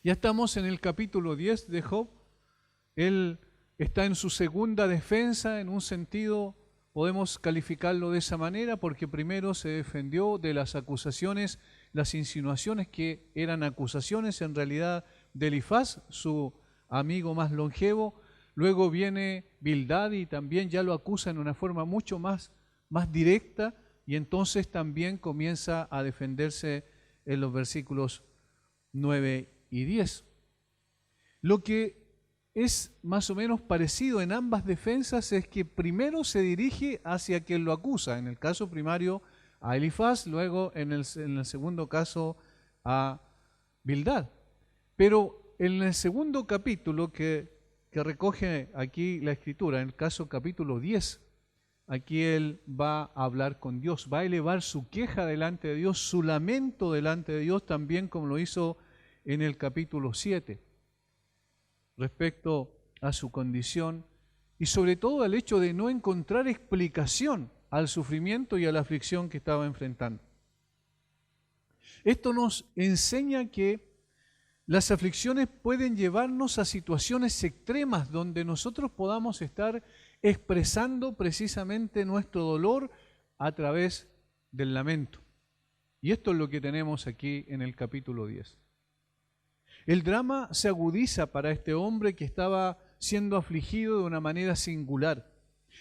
Ya estamos en el capítulo 10 de Job. Él está en su segunda defensa, en un sentido podemos calificarlo de esa manera, porque primero se defendió de las acusaciones, las insinuaciones que eran acusaciones en realidad de Elifaz, su amigo más longevo. Luego viene Bildad y también ya lo acusa en una forma mucho más directa, y entonces también comienza a defenderse en los versículos 9 y 10. Lo que es más o menos parecido en ambas defensas es que primero se dirige hacia quien lo acusa, en el caso primario a Elifaz, luego en el segundo caso a Bildad. Pero en el segundo capítulo que recoge aquí la Escritura, en el caso capítulo 10, aquí él va a hablar con Dios, va a elevar su queja delante de Dios, su lamento delante de Dios, también como lo hizo en el capítulo 7, respecto a su condición y sobre todo al hecho de no encontrar explicación al sufrimiento y a la aflicción que estaba enfrentando. Esto nos enseña que las aflicciones pueden llevarnos a situaciones extremas donde nosotros podamos estar expresando precisamente nuestro dolor a través del lamento. Y esto es lo que tenemos aquí en el capítulo 10. El drama se agudiza para este hombre que estaba siendo afligido de una manera singular.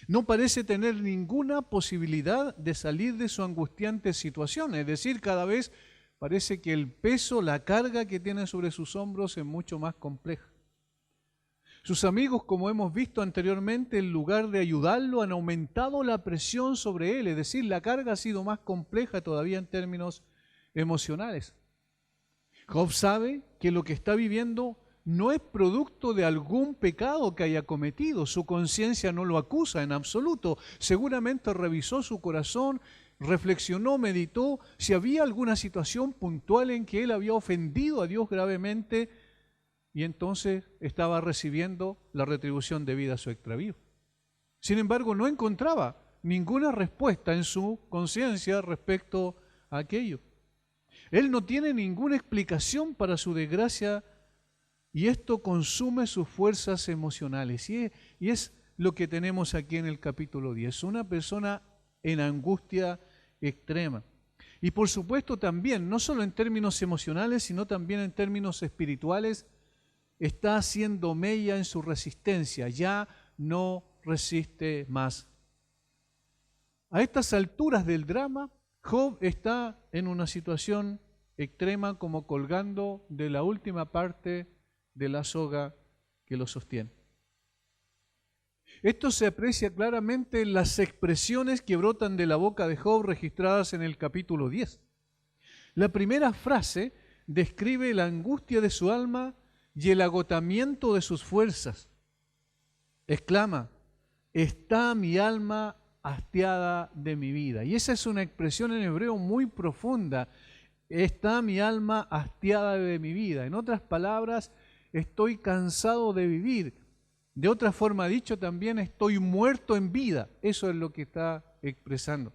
No parece tener ninguna posibilidad de salir de su angustiante situación, es decir, cada vez parece que el peso, la carga que tiene sobre sus hombros es mucho más compleja. Sus amigos, como hemos visto anteriormente, en lugar de ayudarlo, han aumentado la presión sobre él, es decir, la carga ha sido más compleja todavía en términos emocionales. Job sabe que lo que está viviendo no es producto de algún pecado que haya cometido. Su conciencia no lo acusa en absoluto. Seguramente revisó su corazón, reflexionó, meditó si había alguna situación puntual en que él había ofendido a Dios gravemente y entonces estaba recibiendo la retribución debida a su extravío. Sin embargo, no encontraba ninguna respuesta en su conciencia respecto a aquello. Él no tiene ninguna explicación para su desgracia y esto consume sus fuerzas emocionales. Y es lo que tenemos aquí en el capítulo 10. Una persona en angustia extrema. Y por supuesto también, no solo en términos emocionales, sino también en términos espirituales, está haciendo mella en su resistencia. Ya no resiste más. A estas alturas del drama, Job está en una situación extrema como colgando de la última parte de la soga que lo sostiene. Esto se aprecia claramente en las expresiones que brotan de la boca de Job registradas en el capítulo 10. La primera frase describe la angustia de su alma y el agotamiento de sus fuerzas. Exclama: está mi alma hastiada de mi vida. Y esa es una expresión en hebreo muy profunda. Está mi alma hastiada de mi vida. En otras palabras, estoy cansado de vivir. De otra forma dicho, también estoy muerto en vida. Eso es lo que está expresando.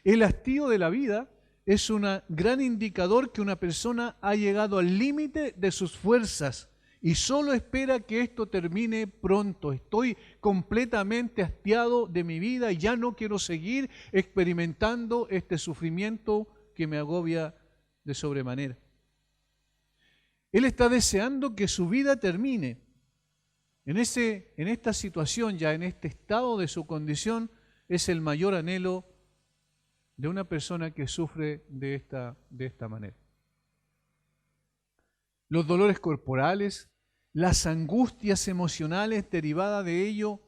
El hastío de la vida es un gran indicador que una persona ha llegado al límite de sus fuerzas y solo espera que esto termine pronto. Estoy completamente hastiado de mi vida y ya no quiero seguir experimentando este sufrimiento que me agobia de sobremanera. Él está deseando que su vida termine. En esta situación, ya en este estado de su condición, es el mayor anhelo de una persona que sufre de esta manera. Los dolores corporales, las angustias emocionales derivadas de ello,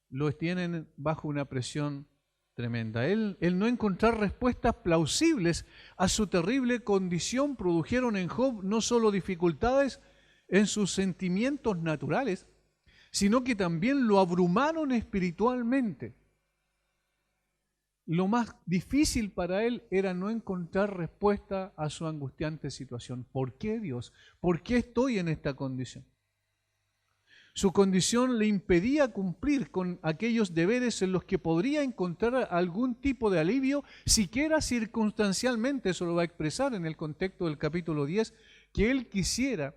los tienen bajo una presión tremenda. El no encontrar respuestas plausibles a su terrible condición produjeron en Job no solo dificultades en sus sentimientos naturales, sino que también lo abrumaron espiritualmente. Lo más difícil para él era no encontrar respuesta a su angustiante situación. ¿Por qué, Dios? ¿Por qué estoy en esta condición? Su condición le impedía cumplir con aquellos deberes en los que podría encontrar algún tipo de alivio, siquiera circunstancialmente. Eso lo va a expresar en el contexto del capítulo 10, que él quisiera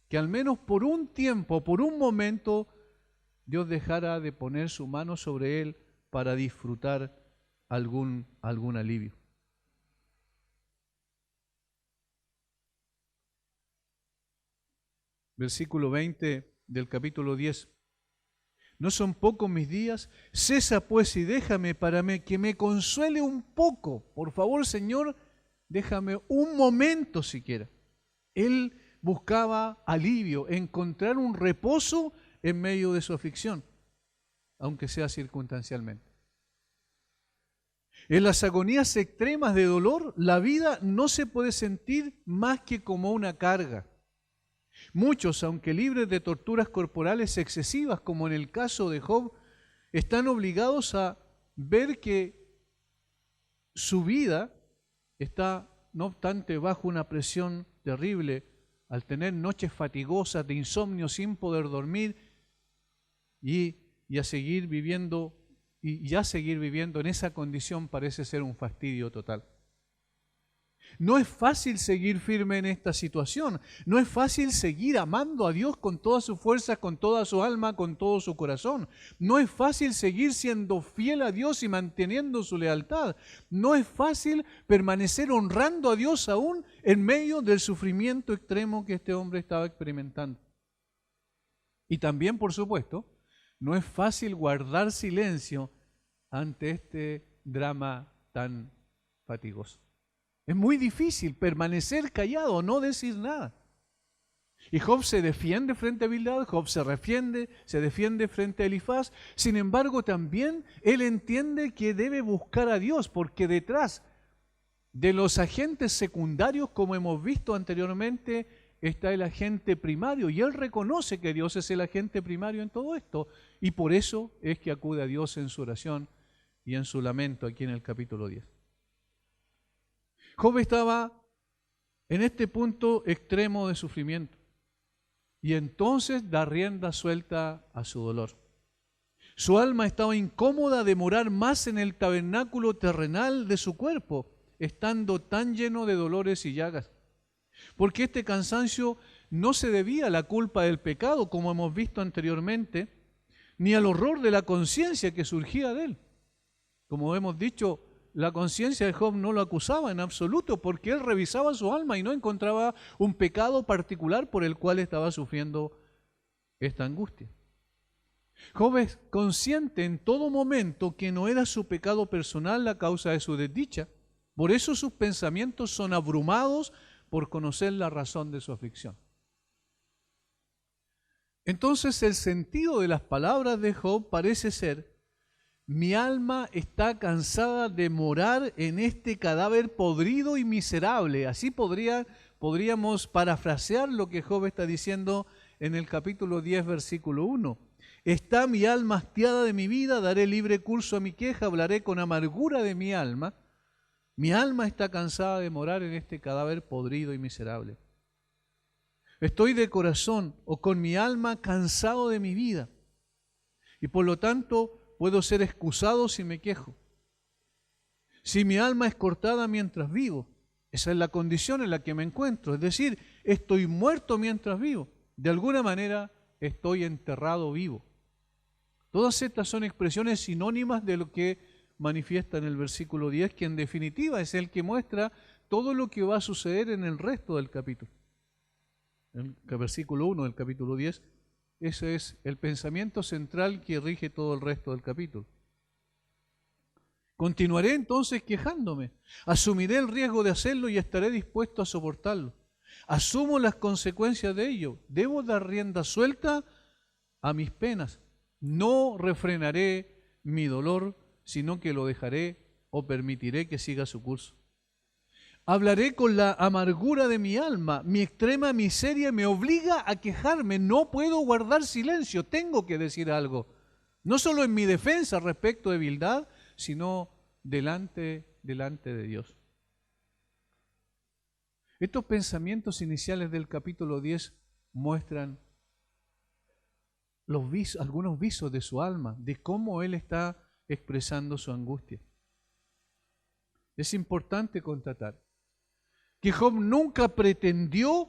que al menos por un tiempo, por un momento, Dios dejara de poner su mano sobre él para disfrutar algún alivio. Versículo 20 del capítulo 10. ¿No son pocos mis días? Cesa pues y déjame para que me consuele un poco. Por favor, Señor, déjame un momento siquiera. Él buscaba alivio, encontrar un reposo en medio de su aflicción, aunque sea circunstancialmente. En las agonías extremas de dolor, la vida no se puede sentir más que como una carga. Muchos, aunque libres de torturas corporales excesivas, como en el caso de Job, están obligados a ver que su vida está, no obstante, bajo una presión terrible, al tener noches fatigosas de insomnio sin poder dormir y a seguir viviendo, seguir viviendo en esa condición parece ser un fastidio total. No es fácil seguir firme en esta situación. No es fácil seguir amando a Dios con todas sus fuerzas, con toda su alma, con todo su corazón. No es fácil seguir siendo fiel a Dios y manteniendo su lealtad. No es fácil permanecer honrando a Dios aún en medio del sufrimiento extremo que este hombre estaba experimentando. Y también, por supuesto, no es fácil guardar silencio ante este drama tan fatigoso. Es muy difícil permanecer callado, no decir nada. Y Job se defiende frente a Bildad, Job se defiende frente a Elifaz. Sin embargo, también él entiende que debe buscar a Dios, porque detrás de los agentes secundarios, como hemos visto anteriormente, está el agente primario. Y él reconoce que Dios es el agente primario en todo esto. Y por eso es que acude a Dios en su oración y en su lamento aquí en el capítulo 10. Job estaba en este punto extremo de sufrimiento y entonces da rienda suelta a su dolor. Su alma estaba incómoda de morar más en el tabernáculo terrenal de su cuerpo, estando tan lleno de dolores y llagas. Porque este cansancio no se debía a la culpa del pecado, como hemos visto anteriormente, ni al horror de la conciencia que surgía de él. Como hemos dicho, la conciencia de Job no lo acusaba en absoluto, porque él revisaba su alma y no encontraba un pecado particular por el cual estaba sufriendo esta angustia. Job es consciente en todo momento que no era su pecado personal la causa de su desdicha. Por eso sus pensamientos son abrumados por conocer la razón de su aflicción. Entonces el sentido de las palabras de Job parece ser: mi alma está cansada de morar en este cadáver podrido y miserable. Así podríamos parafrasear lo que Job está diciendo en el capítulo 10, versículo 1. Está mi alma hastiada de mi vida, daré libre curso a mi queja, hablaré con amargura de mi alma. Mi alma está cansada de morar en este cadáver podrido y miserable. Estoy de corazón o con mi alma cansado de mi vida. Y por lo tanto puedo ser excusado si me quejo. Si mi alma es cortada mientras vivo, esa es la condición en la que me encuentro. Es decir, estoy muerto mientras vivo. De alguna manera estoy enterrado vivo. Todas estas son expresiones sinónimas de lo que manifiesta en el versículo 10, que en definitiva es el que muestra todo lo que va a suceder en el resto del capítulo. En el versículo 1 del capítulo 10, ese es el pensamiento central que rige todo el resto del capítulo. Continuaré entonces quejándome, asumiré el riesgo de hacerlo y estaré dispuesto a soportarlo. Asumo las consecuencias de ello, debo dar rienda suelta a mis penas. No refrenaré mi dolor, sino que lo dejaré o permitiré que siga su curso. Hablaré con la amargura de mi alma, mi extrema miseria me obliga a quejarme, no puedo guardar silencio, tengo que decir algo. No solo en mi defensa respecto de Bildad, sino delante de Dios. Estos pensamientos iniciales del capítulo 10 muestran algunos visos de su alma, de cómo él está expresando su angustia. Es importante constatar que Job nunca pretendió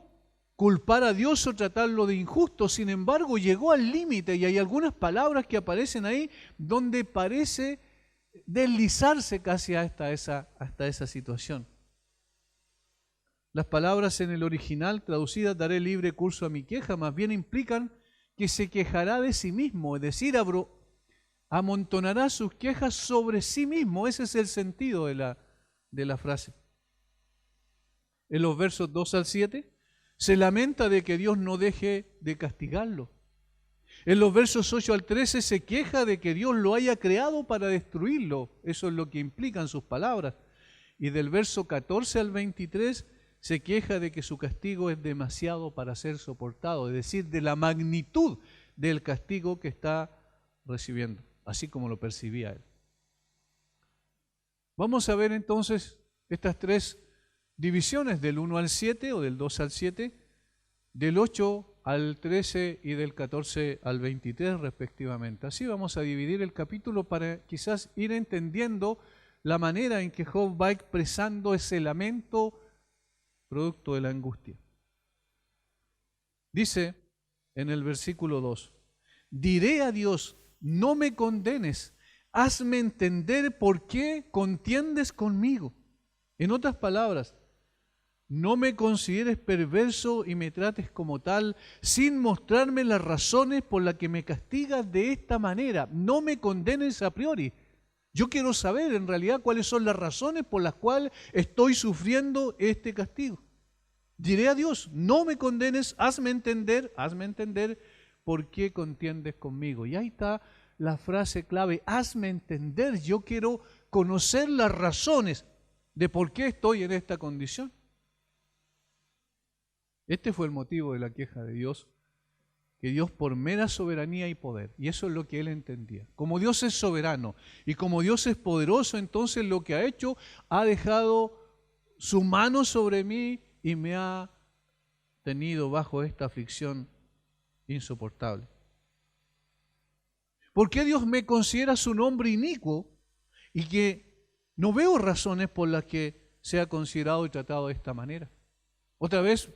culpar a Dios o tratarlo de injusto, sin embargo llegó al límite y hay algunas palabras que aparecen ahí donde parece deslizarse casi hasta esa situación. Las palabras en el original traducidas, daré libre curso a mi queja, más bien implican que se quejará de sí mismo, es decir, amontonará sus quejas sobre sí mismo. Ese es el sentido de la frase. En los versos 2 al 7, se lamenta de que Dios no deje de castigarlo. En los versos 8 al 13 se queja de que Dios lo haya creado para destruirlo. Eso es lo que implican sus palabras. Y del verso 14 al 23 se queja de que su castigo es demasiado para ser soportado, es decir, de la magnitud del castigo que está recibiendo, así como lo percibía él. Vamos a ver entonces estas tres divisiones del 1 al 7 o del 2 al 7, del 8 al 13 y del 14 al 23 respectivamente. Así vamos a dividir el capítulo para quizás ir entendiendo la manera en que Job va expresando ese lamento producto de la angustia. Dice en el versículo 2, diré a Dios, no me condenes, hazme entender por qué contiendes conmigo. En otras palabras, no me consideres perverso y me trates como tal, sin mostrarme las razones por las que me castigas de esta manera. No me condenes a priori. Yo quiero saber en realidad cuáles son las razones por las cuales estoy sufriendo este castigo. Diré a Dios, no me condenes, hazme entender por qué contiendes conmigo. Y ahí está la frase clave, hazme entender. Yo quiero conocer las razones de por qué estoy en esta condición. Este fue el motivo de la queja de Dios, que Dios por mera soberanía y poder, y eso es lo que él entendía. Como Dios es soberano y como Dios es poderoso, entonces lo que ha hecho, ha dejado su mano sobre mí y me ha tenido bajo esta aflicción insoportable. ¿Por qué Dios me considera su nombre inicuo y que no veo razones por las que sea considerado y tratado de esta manera? Otra vez,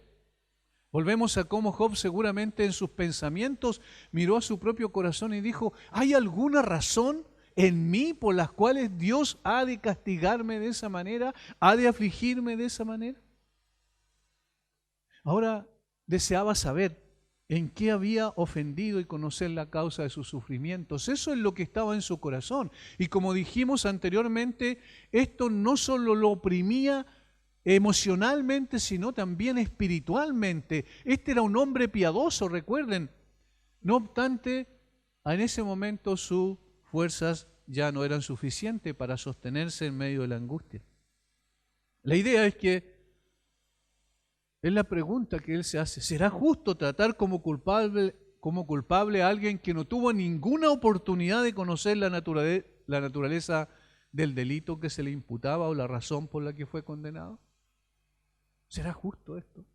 volvemos a cómo Job seguramente en sus pensamientos miró a su propio corazón y dijo, ¿hay alguna razón en mí por las cuales Dios ha de castigarme de esa manera, ha de afligirme de esa manera? Ahora deseaba saber en qué había ofendido y conocer la causa de sus sufrimientos. Eso es lo que estaba en su corazón. Y como dijimos anteriormente, esto no solo lo oprimía emocionalmente, sino también espiritualmente. Este era un hombre piadoso, recuerden. No obstante, en ese momento sus fuerzas ya no eran suficientes para sostenerse en medio de la angustia. La idea es que es la pregunta que él se hace. ¿Será justo tratar como culpable a alguien que no tuvo ninguna oportunidad de conocer la naturaleza del delito que se le imputaba o la razón por la que fue condenado? ¿Será justo esto?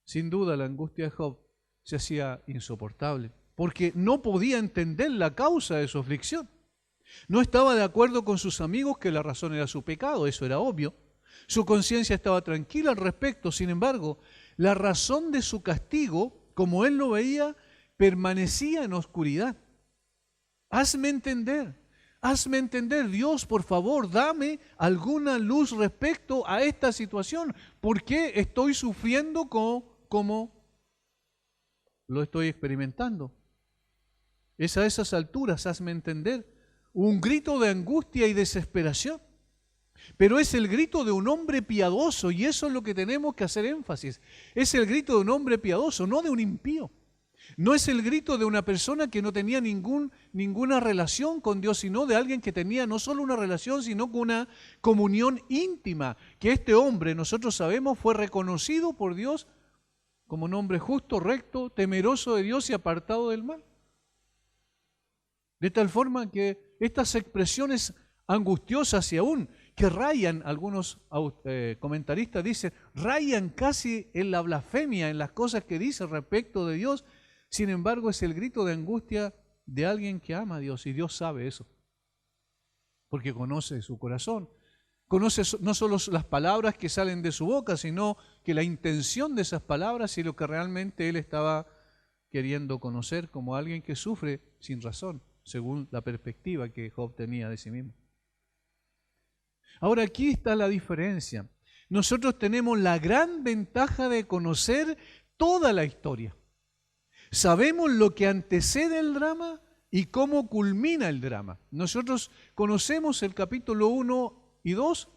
Sin duda la angustia de Job se hacía insoportable porque no podía entender la causa de su aflicción. No estaba de acuerdo con sus amigos que la razón era su pecado, eso era obvio. Su conciencia estaba tranquila al respecto, sin embargo, la razón de su castigo, como él lo veía, permanecía en oscuridad. Hazme entender, Dios, por favor, dame alguna luz respecto a esta situación. ¿Por qué estoy sufriendo como lo estoy experimentando? Es a esas alturas, hazme entender, un grito de angustia y desesperación. Pero es el grito de un hombre piadoso y eso es lo que tenemos que hacer énfasis. Es el grito de un hombre piadoso, no de un impío. No es el grito de una persona que no tenía ninguna relación con Dios, sino de alguien que tenía no solo una relación, sino con una comunión íntima. Que este hombre, nosotros sabemos, fue reconocido por Dios como un hombre justo, recto, temeroso de Dios y apartado del mal. De tal forma que estas expresiones angustiosas y aún que rayan, algunos comentaristas dicen, rayan casi en la blasfemia, en las cosas que dice respecto de Dios, Sin embargo, es el grito de angustia de alguien que ama a Dios, y Dios sabe eso, porque conoce su corazón. Conoce no solo las palabras que salen de su boca, sino que la intención de esas palabras y lo que realmente él estaba queriendo conocer, como alguien que sufre sin razón, según la perspectiva que Job tenía de sí mismo. Ahora, aquí está la diferencia. Nosotros tenemos la gran ventaja de conocer toda la historia. Sabemos lo que antecede el drama y cómo culmina el drama. Nosotros conocemos el capítulo 1 y 2,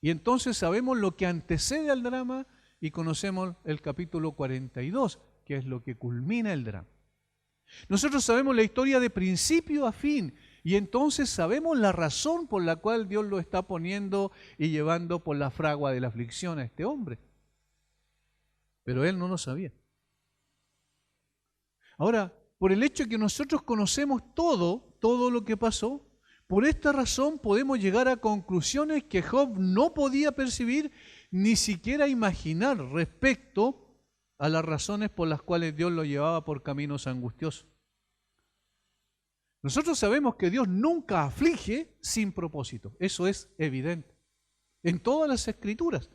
y entonces sabemos lo que antecede al drama y conocemos el capítulo 42, que es lo que culmina el drama. Nosotros sabemos la historia de principio a fin, y entonces sabemos la razón por la cual Dios lo está poniendo y llevando por la fragua de la aflicción a este hombre. Pero él no lo sabía. Ahora, por el hecho de que nosotros conocemos todo lo que pasó, por esta razón podemos llegar a conclusiones que Job no podía percibir ni siquiera imaginar respecto a las razones por las cuales Dios lo llevaba por caminos angustiosos. Nosotros sabemos que Dios nunca aflige sin propósito, eso es evidente. En todas las Escrituras,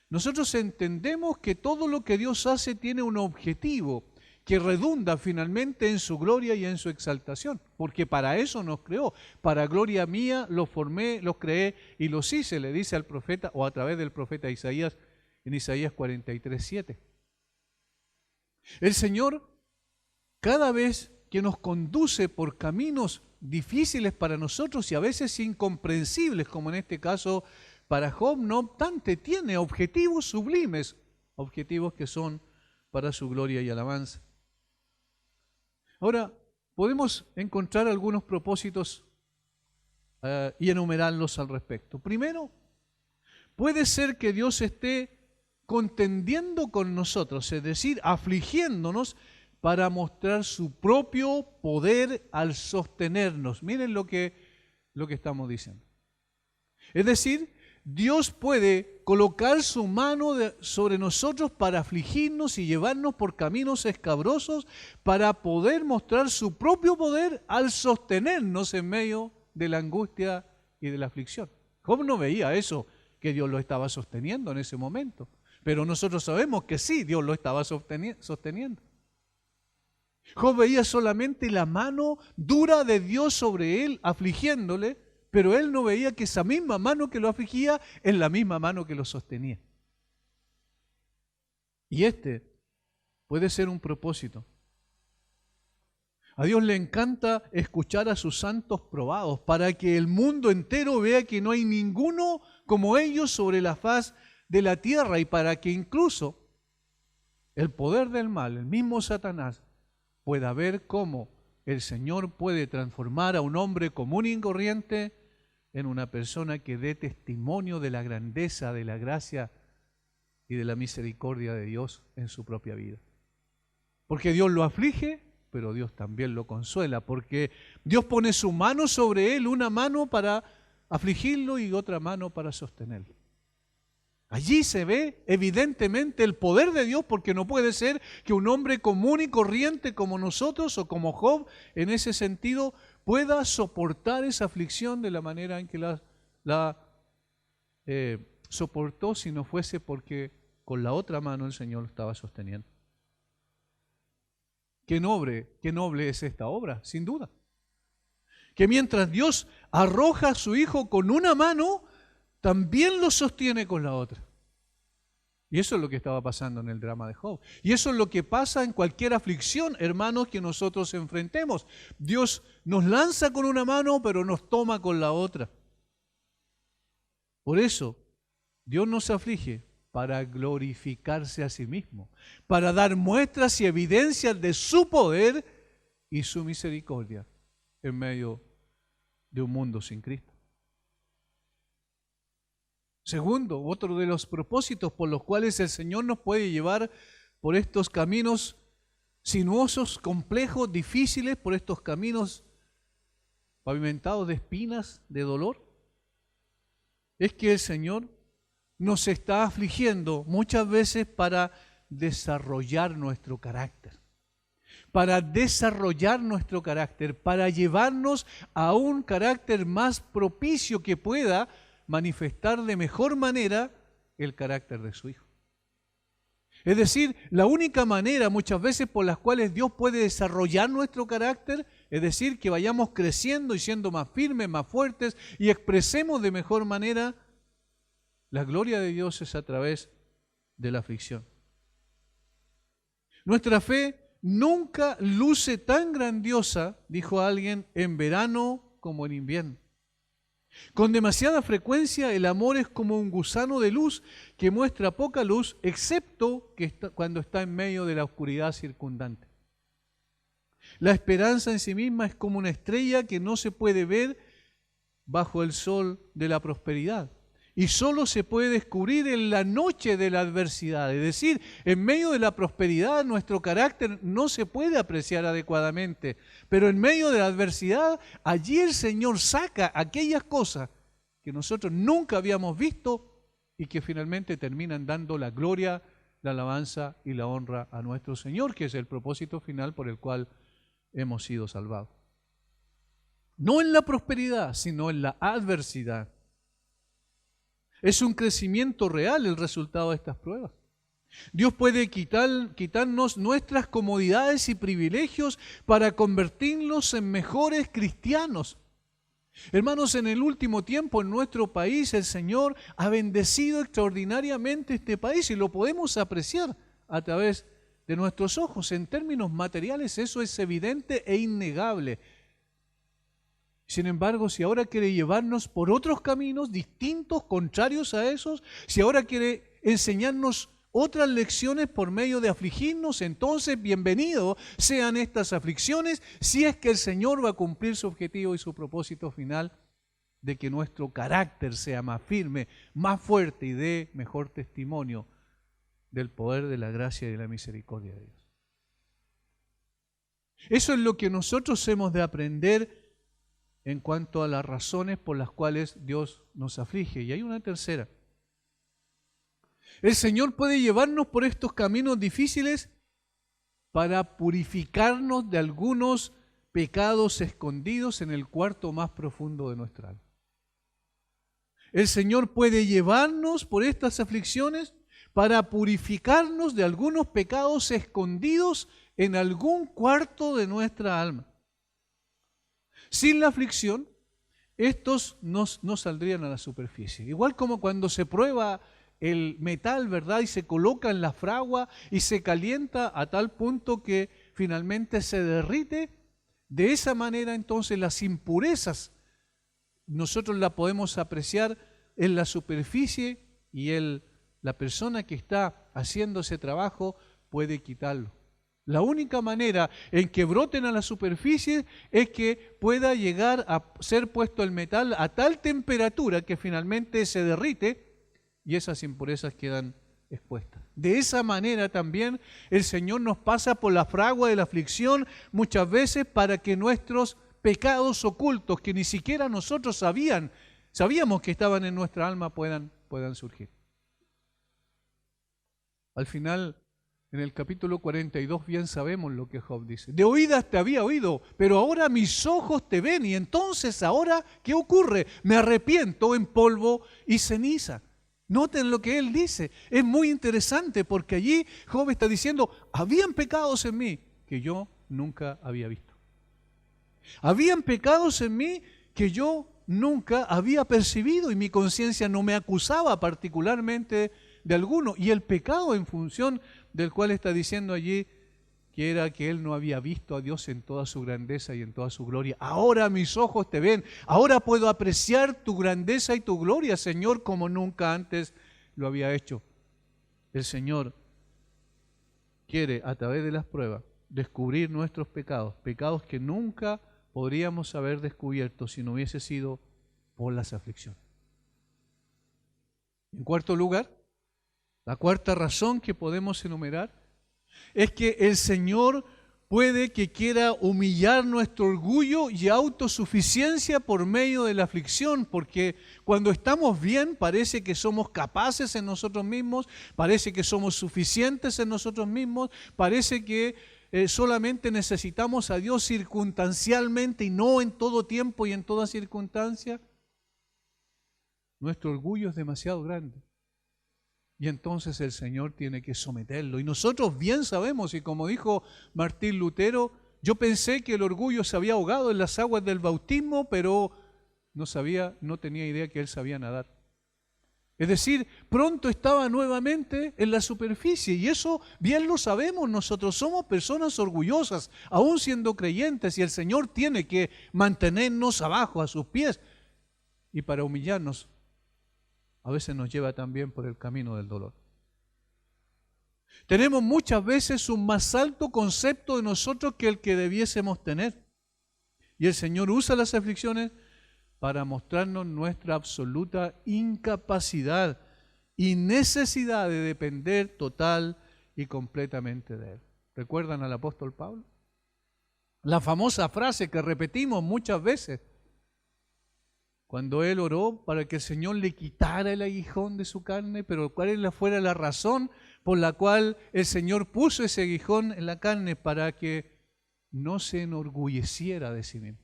nosotros entendemos que todo lo que Dios hace tiene un objetivo que redunda finalmente en su gloria y en su exaltación, porque para eso nos creó. Para gloria mía los formé, los creé y los hice, le dice al profeta, o a través del profeta Isaías, en Isaías 43:7. El Señor, cada vez que nos conduce por caminos difíciles para nosotros y a veces incomprensibles, como en este caso para Job, no obstante, tiene objetivos sublimes, objetivos que son para su gloria y alabanza. Ahora, podemos encontrar algunos propósitos y enumerarlos al respecto. Primero, puede ser que Dios esté contendiendo con nosotros, es decir, afligiéndonos para mostrar su propio poder al sostenernos. Miren lo que estamos diciendo. Es decir, Dios puede colocar su mano sobre nosotros para afligirnos y llevarnos por caminos escabrosos para poder mostrar su propio poder al sostenernos en medio de la angustia y de la aflicción. Job no veía eso, que Dios lo estaba sosteniendo en ese momento, pero nosotros sabemos que sí, Dios lo estaba sosteniendo. Job veía solamente la mano dura de Dios sobre él, afligiéndole, pero él no veía que esa misma mano que lo afligía es la misma mano que lo sostenía. Y este puede ser un propósito. A Dios le encanta escuchar a sus santos probados para que el mundo entero vea que no hay ninguno como ellos sobre la faz de la tierra y para que incluso el poder del mal, el mismo Satanás, pueda ver cómo el Señor puede transformar a un hombre común y corriente en una persona que dé testimonio de la grandeza, de la gracia y de la misericordia de Dios en su propia vida. Porque Dios lo aflige, pero Dios también lo consuela, porque Dios pone su mano sobre él, una mano para afligirlo y otra mano para sostenerlo. Allí se ve evidentemente el poder de Dios, porque no puede ser que un hombre común y corriente como nosotros o como Job, en ese sentido, pueda soportar esa aflicción de la manera en que la soportó si no fuese porque con la otra mano el Señor lo estaba sosteniendo. Qué noble es esta obra, sin duda. Que mientras Dios arroja a su Hijo con una mano, también lo sostiene con la otra. Y eso es lo que estaba pasando en el drama de Job. Y eso es lo que pasa en cualquier aflicción, hermanos, que nosotros enfrentemos. Dios nos lanza con una mano, pero nos toma con la otra. Por eso, Dios nos aflige para glorificarse a sí mismo, para dar muestras y evidencias de su poder y su misericordia en medio de un mundo sin Cristo. Segundo, otro de los propósitos por los cuales el Señor nos puede llevar por estos caminos sinuosos, complejos, difíciles, por estos caminos pavimentados de espinas, de dolor, es que el Señor nos está afligiendo muchas veces para desarrollar nuestro carácter, para desarrollar nuestro carácter, para llevarnos a un carácter más propicio que pueda manifestar de mejor manera el carácter de su Hijo. Es decir, la única manera muchas veces por las cuales Dios puede desarrollar nuestro carácter, es decir, que vayamos creciendo y siendo más firmes, más fuertes y expresemos de mejor manera la gloria de Dios, es a través de la aflicción. Nuestra fe nunca luce tan grandiosa, dijo alguien, en verano como en invierno. Con demasiada frecuencia el amor es como un gusano de luz que muestra poca luz, excepto cuando está en medio de la oscuridad circundante. La esperanza en sí misma es como una estrella que no se puede ver bajo el sol de la prosperidad y solo se puede descubrir en la noche de la adversidad. Es decir, en medio de la prosperidad nuestro carácter no se puede apreciar adecuadamente, pero en medio de la adversidad, allí el Señor saca aquellas cosas que nosotros nunca habíamos visto y que finalmente terminan dando la gloria, la alabanza y la honra a nuestro Señor, que es el propósito final por el cual hemos sido salvados. No en la prosperidad, sino en la adversidad. Es un crecimiento real el resultado de estas pruebas. Dios puede quitarnos nuestras comodidades y privilegios para convertirnos en mejores cristianos. Hermanos, en el último tiempo en nuestro país el Señor ha bendecido extraordinariamente este país y lo podemos apreciar a través de nuestros ojos. En términos materiales eso es evidente e innegable. Sin embargo, si ahora quiere llevarnos por otros caminos distintos, contrarios a esos, si ahora quiere enseñarnos otras lecciones por medio de afligirnos, entonces bienvenidos sean estas aflicciones, si es que el Señor va a cumplir su objetivo y su propósito final de que nuestro carácter sea más firme, más fuerte y dé mejor testimonio del poder de la gracia y de la misericordia de Dios. Eso es lo que nosotros hemos de aprender en cuanto a las razones por las cuales Dios nos aflige. Y hay una tercera. El Señor puede llevarnos por estos caminos difíciles para purificarnos de algunos pecados escondidos en el cuarto más profundo de nuestra alma. El Señor puede llevarnos por estas aflicciones para purificarnos de algunos pecados escondidos en algún cuarto de nuestra alma. Sin la aflicción, estos no saldrían a la superficie. Igual como cuando se prueba el metal, ¿verdad? Y se coloca en la fragua y se calienta a tal punto que finalmente se derrite. De esa manera, entonces, las impurezas nosotros las podemos apreciar en la superficie y la persona que está haciendo ese trabajo puede quitarlo. La única manera en que broten a la superficie es que pueda llegar a ser puesto el metal a tal temperatura que finalmente se derrite y esas impurezas quedan expuestas. De esa manera también el Señor nos pasa por la fragua de la aflicción muchas veces para que nuestros pecados ocultos que ni siquiera nosotros sabíamos que estaban en nuestra alma puedan surgir. Al final, en el capítulo 42 bien sabemos lo que Job dice. De oídas te había oído, pero ahora mis ojos te ven. Y entonces ahora, ¿qué ocurre? Me arrepiento en polvo y ceniza. Noten lo que él dice. Es muy interesante porque allí Job está diciendo, habían pecados en mí que yo nunca había visto. Habían pecados en mí que yo nunca había percibido y mi conciencia no me acusaba particularmente de alguno. Y el pecado en función del cual está diciendo allí que era que él no había visto a Dios en toda su grandeza y en toda su gloria. Ahora mis ojos te ven, ahora puedo apreciar tu grandeza y tu gloria, Señor, como nunca antes lo había hecho. El Señor quiere, a través de las pruebas, descubrir nuestros pecados, pecados que nunca podríamos haber descubierto si no hubiese sido por las aflicciones. En cuarto lugar, la cuarta razón que podemos enumerar es que el Señor puede que quiera humillar nuestro orgullo y autosuficiencia por medio de la aflicción, porque cuando estamos bien parece que somos capaces en nosotros mismos, parece que somos suficientes en nosotros mismos, parece que solamente necesitamos a Dios circunstancialmente y no en todo tiempo y en toda circunstancia, nuestro orgullo es demasiado grande. Y entonces el Señor tiene que someterlo. Y nosotros bien sabemos, y como dijo Martín Lutero, yo pensé que el orgullo se había ahogado en las aguas del bautismo, pero no tenía idea que él sabía nadar. Es decir, pronto estaba nuevamente en la superficie, y eso bien lo sabemos nosotros. Somos personas orgullosas, aún siendo creyentes, y el Señor tiene que mantenernos abajo a sus pies. Y para humillarnos, a veces nos lleva también por el camino del dolor. Tenemos muchas veces un más alto concepto de nosotros que el que debiésemos tener. Y el Señor usa las aflicciones para mostrarnos nuestra absoluta incapacidad y necesidad de depender total y completamente de Él. ¿Recuerdan al apóstol Pablo? La famosa frase que repetimos muchas veces, cuando él oró para que el Señor le quitara el aguijón de su carne, pero cuál fuera la razón por la cual el Señor puso ese aguijón en la carne, para que no se enorgulleciera de sí mismo.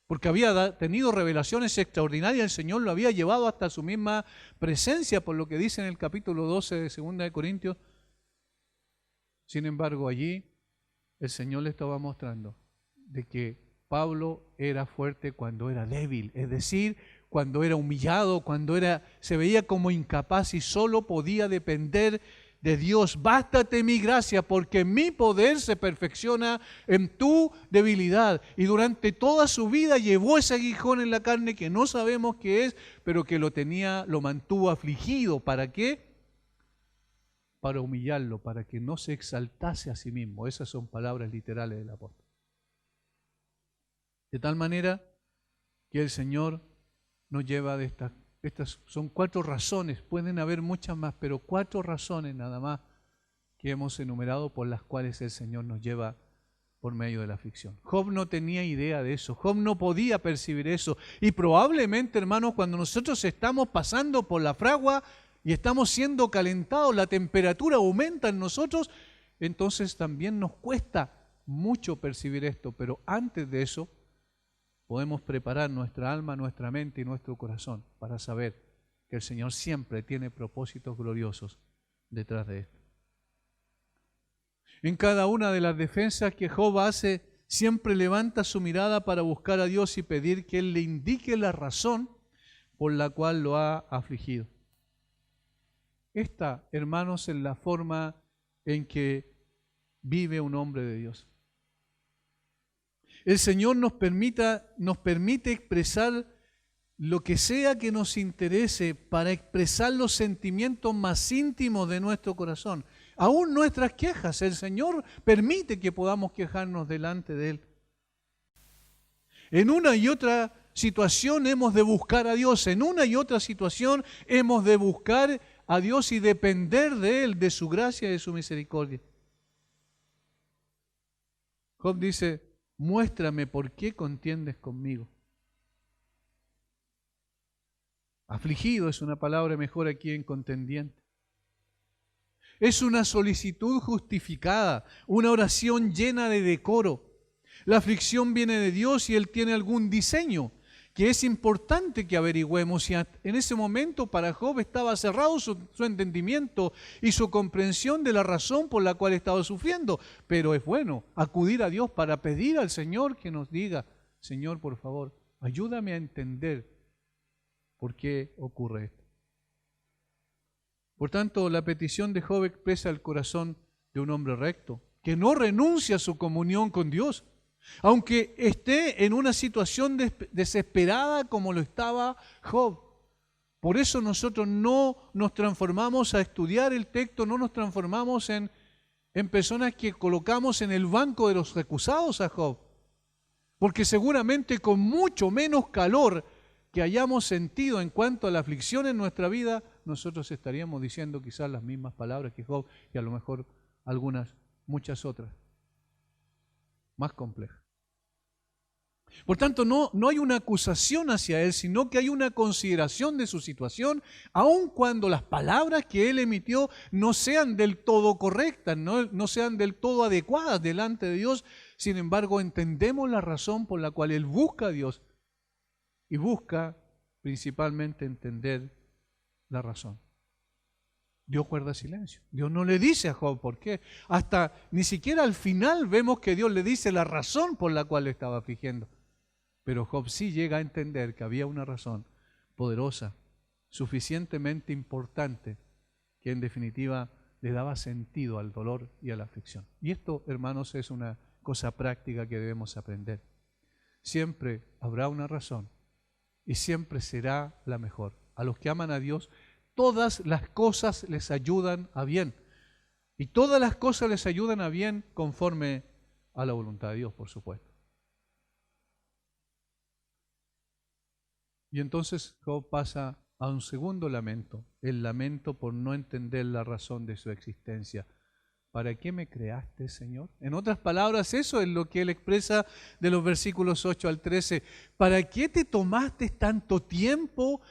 Porque había tenido revelaciones extraordinarias, el Señor lo había llevado hasta su misma presencia, por lo que dice en el capítulo 12 de 2 de Corintios. Sin embargo, allí el Señor le estaba mostrando de que Pablo era fuerte cuando era débil, es decir, cuando era humillado, cuando se veía como incapaz y solo podía depender de Dios. Bástate mi gracia, porque mi poder se perfecciona en tu debilidad. Y durante toda su vida llevó ese aguijón en la carne que no sabemos qué es, pero que lo mantuvo afligido. ¿Para qué? Para humillarlo, para que no se exaltase a sí mismo. Esas son palabras literales del apóstol. De tal manera que el Señor nos lleva de estas son 4 razones, pueden haber muchas más, pero 4 razones nada más que hemos enumerado por las cuales el Señor nos lleva por medio de la aflicción. Job no tenía idea de eso, Job no podía percibir eso, y probablemente, hermanos, cuando nosotros estamos pasando por la fragua y estamos siendo calentados, la temperatura aumenta en nosotros, entonces también nos cuesta mucho percibir esto, pero antes de eso podemos preparar nuestra alma, nuestra mente y nuestro corazón para saber que el Señor siempre tiene propósitos gloriosos detrás de esto. En cada una de las defensas que Job hace, siempre levanta su mirada para buscar a Dios y pedir que Él le indique la razón por la cual lo ha afligido. Esta, hermanos, es la forma en que vive un hombre de Dios. El Señor nos permite expresar lo que sea que nos interese para expresar los sentimientos más íntimos de nuestro corazón. Aún nuestras quejas, el Señor permite que podamos quejarnos delante de Él. En una y otra situación hemos de buscar a Dios, en una y otra situación hemos de buscar a Dios y depender de Él, de su gracia y de su misericordia. Job dice: muéstrame por qué contiendes conmigo. Afligido es una palabra mejor aquí en contendiente. Es una solicitud justificada, una oración llena de decoro. La aflicción viene de Dios y Él tiene algún diseño que es importante que averigüemos. Y en ese momento para Job estaba cerrado su entendimiento y su comprensión de la razón por la cual estaba sufriendo. Pero es bueno acudir a Dios para pedir al Señor que nos diga: Señor, por favor, ayúdame a entender por qué ocurre esto. Por tanto, la petición de Job expresa el corazón de un hombre recto, que no renuncia a su comunión con Dios, aunque esté en una situación desesperada como lo estaba Job. Por eso nosotros no nos transformamos a estudiar el texto, no nos transformamos en personas que colocamos en el banco de los recusados a Job, porque seguramente con mucho menos calor que hayamos sentido en cuanto a la aflicción en nuestra vida, nosotros estaríamos diciendo quizás las mismas palabras que Job, y a lo mejor muchas otras, más complejas. Por tanto, no hay una acusación hacia él, sino que hay una consideración de su situación, aun cuando las palabras que él emitió no sean del todo correctas, no sean del todo adecuadas delante de Dios. Sin embargo, entendemos la razón por la cual él busca a Dios y busca principalmente entender la razón. Dios guarda silencio. Dios no le dice a Job por qué. Hasta ni siquiera al final vemos que Dios le dice la razón por la cual le estaba afligiendo. Pero Job sí llega a entender que había una razón poderosa, suficientemente importante, que en definitiva le daba sentido al dolor y a la aflicción. Y esto, hermanos, es una cosa práctica que debemos aprender. Siempre habrá una razón y siempre será la mejor. A los que aman a Dios, todas las cosas les ayudan a bien. Y todas las cosas les ayudan a bien conforme a la voluntad de Dios, por supuesto. Y entonces Job pasa a un segundo lamento, el lamento por no entender la razón de su existencia. ¿Para qué me creaste, Señor? En otras palabras, eso es lo que él expresa de los versículos 8 al 13. ¿Para qué te tomaste tanto tiempo?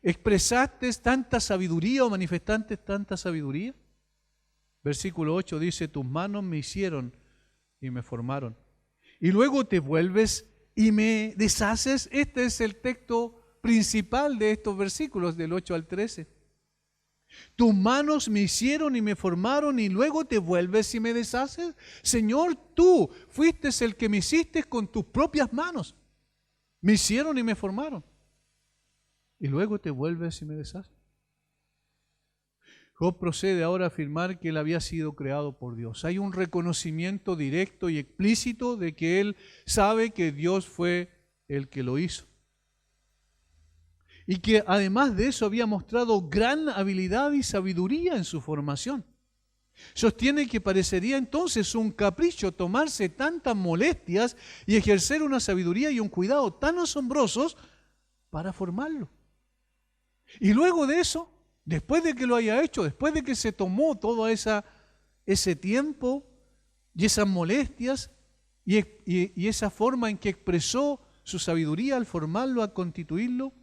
¿Expresaste tanta sabiduría o manifestaste tanta sabiduría? Versículo 8 dice, tus manos me hicieron y me formaron. Y luego te vuelves y me deshaces. Este es el texto principal de estos versículos del 8 al 13. Tus manos me hicieron y me formaron y luego te vuelves y me deshaces. Señor, tú fuiste el que me hiciste con tus propias manos. Me hicieron y me formaron. Y luego te vuelves y me deshaces. Job procede ahora a afirmar que él había sido creado por Dios. Hay un reconocimiento directo y explícito de que él sabe que Dios fue el que lo hizo. Y que además de eso había mostrado gran habilidad y sabiduría en su formación. Sostiene que parecería entonces un capricho tomarse tantas molestias y ejercer una sabiduría y un cuidado tan asombrosos para formarlo. Y luego de eso, después de que lo haya hecho, después de que se tomó todo ese tiempo y esas molestias y esa forma en que expresó su sabiduría al formarlo, a constituirlo,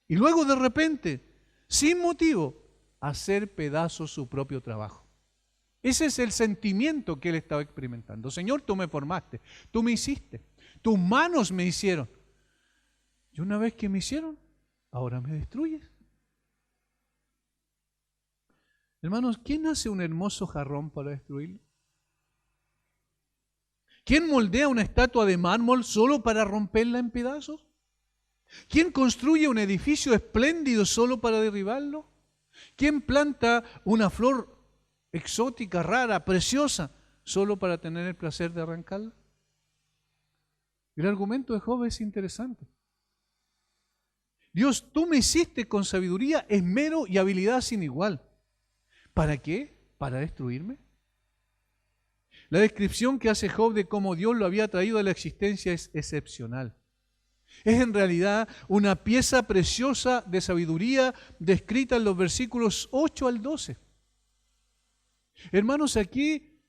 y luego de repente, sin motivo, hacer pedazos su propio trabajo. Ese es el sentimiento que él estaba experimentando. Señor, tú me formaste, tú me hiciste, tus manos me hicieron. Y una vez que me hicieron, ahora me destruyes. Hermanos, ¿quién hace un hermoso jarrón para destruirlo? ¿Quién moldea una estatua de mármol solo para romperla en pedazos? ¿Quién construye un edificio espléndido solo para derribarlo? ¿Quién planta una flor exótica, rara, preciosa, solo para tener el placer de arrancarla? El argumento de Job es interesante. Dios, tú me hiciste con sabiduría, esmero y habilidad sin igual. ¿Para qué? ¿Para destruirme? La descripción que hace Job de cómo Dios lo había traído a la existencia es excepcional. Es en realidad una pieza preciosa de sabiduría descrita en los versículos 8 al 12. Hermanos, aquí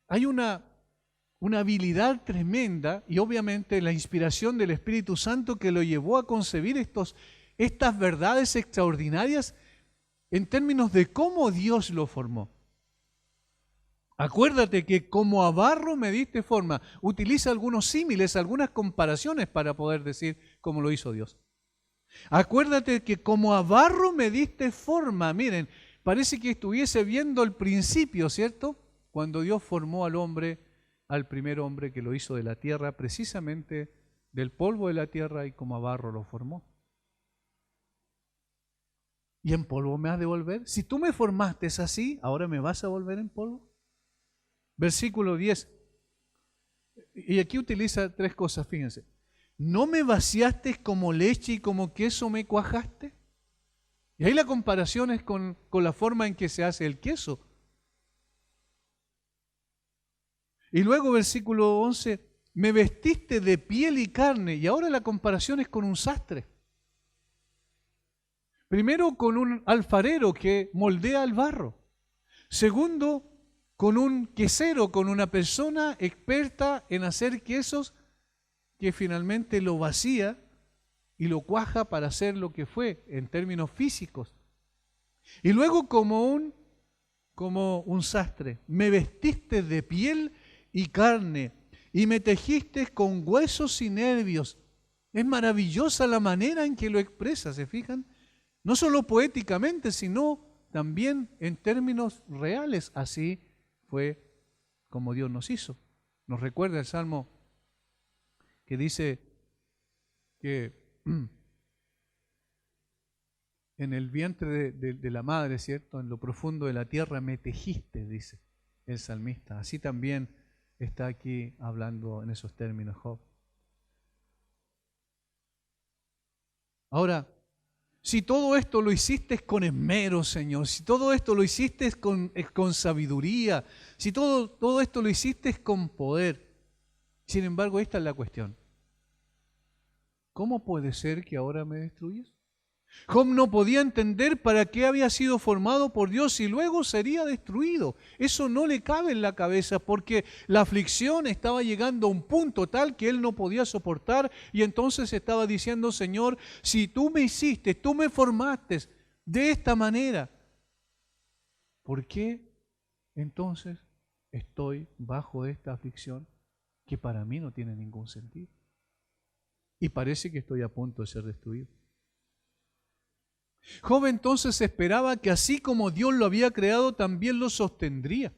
hay una habilidad tremenda y obviamente la inspiración del Espíritu Santo que lo llevó a concebir estas verdades extraordinarias en términos de cómo Dios lo formó. Acuérdate que como a barro me diste forma. Utiliza algunos símiles, algunas comparaciones para poder decir cómo lo hizo Dios. Acuérdate que como a barro me diste forma. Miren, parece que estuviese viendo el principio, ¿cierto? Cuando Dios formó al hombre, al primer hombre que lo hizo de la tierra, precisamente del polvo de la tierra y como a barro lo formó. ¿Y en polvo me has de volver? Si tú me formaste así, ¿ahora me vas a volver en polvo? Versículo 10. Y aquí utiliza tres cosas, fíjense. ¿No me vaciaste como leche y como queso me cuajaste? Y ahí la comparación es con la forma en que se hace el queso. Y luego versículo 11, me vestiste de piel y carne. Y ahora la comparación es con un sastre. Primero con un alfarero que moldea el barro. Segundo, con un quesero, con una persona experta en hacer quesos que finalmente lo vacía y lo cuaja para ser lo que fue en términos físicos. Y luego como un sastre, me vestiste de piel y carne y me tejiste con huesos y nervios. Es maravillosa la manera en que lo expresa, ¿se fijan? No solo poéticamente, sino también en términos reales. Así fue como Dios nos hizo. Nos recuerda el Salmo que dice que en el vientre de la madre, ¿cierto? En lo profundo de la tierra me tejiste, dice el salmista. Así también está aquí hablando en esos términos Job. Ahora, si todo esto lo hiciste con esmero, Señor, si todo esto lo hiciste con sabiduría, si todo esto lo hiciste con poder, sin embargo, esta es la cuestión. ¿Cómo puede ser que ahora me destruyes? Job no podía entender para qué había sido formado por Dios y luego sería destruido. Eso no le cabe en la cabeza porque la aflicción estaba llegando a un punto tal que él no podía soportar y entonces estaba diciendo, Señor, si tú me hiciste, tú me formaste de esta manera, ¿por qué entonces estoy bajo esta aflicción que para mí no tiene ningún sentido? Y parece que estoy a punto de ser destruido. Job entonces esperaba que así como Dios lo había creado, también lo sostendría.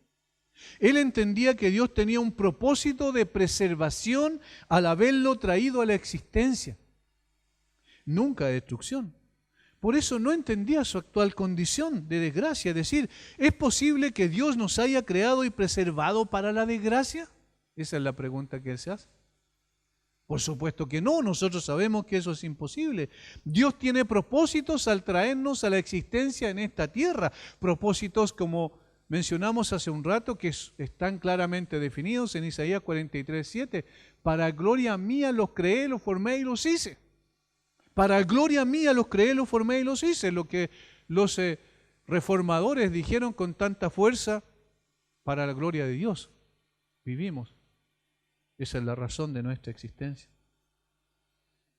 Él entendía que Dios tenía un propósito de preservación al haberlo traído a la existencia, nunca de destrucción. Por eso no entendía su actual condición de desgracia. Es decir, ¿es posible que Dios nos haya creado y preservado para la desgracia? Esa es la pregunta que él se hace. Por supuesto que no, nosotros sabemos que eso es imposible. Dios tiene propósitos al traernos a la existencia en esta tierra, propósitos como mencionamos hace un rato que están claramente definidos en Isaías 43:7. Para gloria mía los creé, los formé y los hice. Para gloria mía los creé, los formé y los hice. Lo que los reformadores dijeron con tanta fuerza, para la gloria de Dios vivimos. Esa es la razón de nuestra existencia.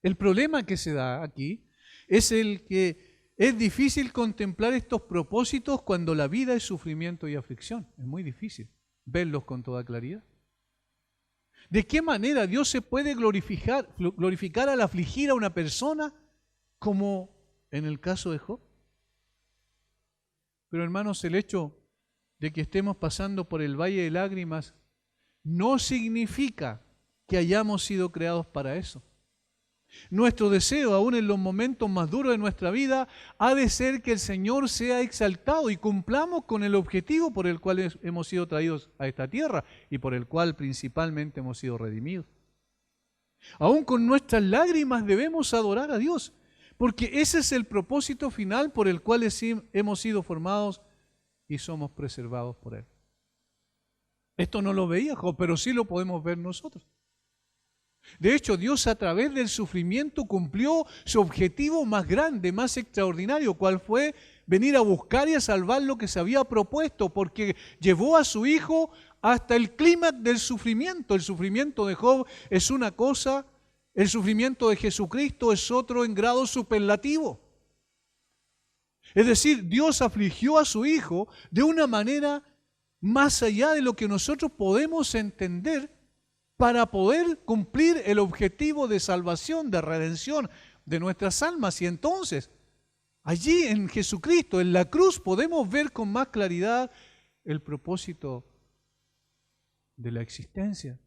El problema que se da aquí es el que es difícil contemplar estos propósitos cuando la vida es sufrimiento y aflicción. Es muy difícil verlos con toda claridad. ¿De qué manera Dios se puede glorificar al afligir a una persona como en el caso de Job? Pero hermanos, el hecho de que estemos pasando por el valle de lágrimas no significa que hayamos sido creados para eso. Nuestro deseo, aún en los momentos más duros de nuestra vida, ha de ser que el Señor sea exaltado y cumplamos con el objetivo por el cual hemos sido traídos a esta tierra y por el cual principalmente hemos sido redimidos. Aún con nuestras lágrimas debemos adorar a Dios, porque ese es el propósito final por el cual hemos sido formados y somos preservados por Él. Esto no lo veía Job, pero sí lo podemos ver nosotros. De hecho, Dios a través del sufrimiento cumplió su objetivo más grande, más extraordinario, cual fue venir a buscar y a salvar lo que se había propuesto, porque llevó a su Hijo hasta el clímax del sufrimiento. El sufrimiento de Job es una cosa, el sufrimiento de Jesucristo es otro en grado superlativo. Es decir, Dios afligió a su Hijo de una manera más allá de lo que nosotros podemos entender para poder cumplir el objetivo de salvación, de redención de nuestras almas. Y entonces, allí en Jesucristo, en la cruz, podemos ver con más claridad el propósito de la existencia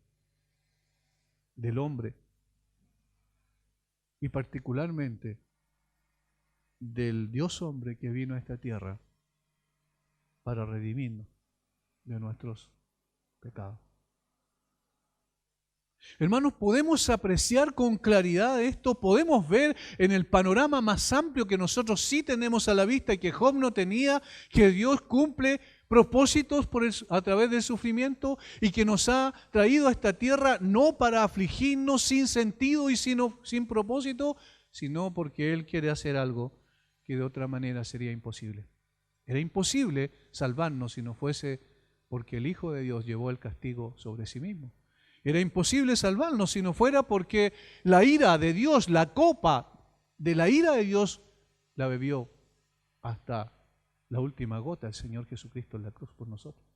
del hombre y particularmente del Dios hombre que vino a esta tierra para redimirnos de nuestros pecados. Hermanos, podemos apreciar con claridad esto, podemos ver en el panorama más amplio que nosotros sí tenemos a la vista y que Job no tenía, que Dios cumple propósitos a través del sufrimiento y que nos ha traído a esta tierra no para afligirnos sin sentido y sin propósito, sino porque Él quiere hacer algo que de otra manera sería imposible. Era imposible salvarnos si no fuese porque el Hijo de Dios llevó el castigo sobre sí mismo. Era imposible salvarnos si no fuera porque la ira de Dios, la copa de la ira de Dios, la bebió hasta la última gota el Señor Jesucristo en la cruz por nosotros.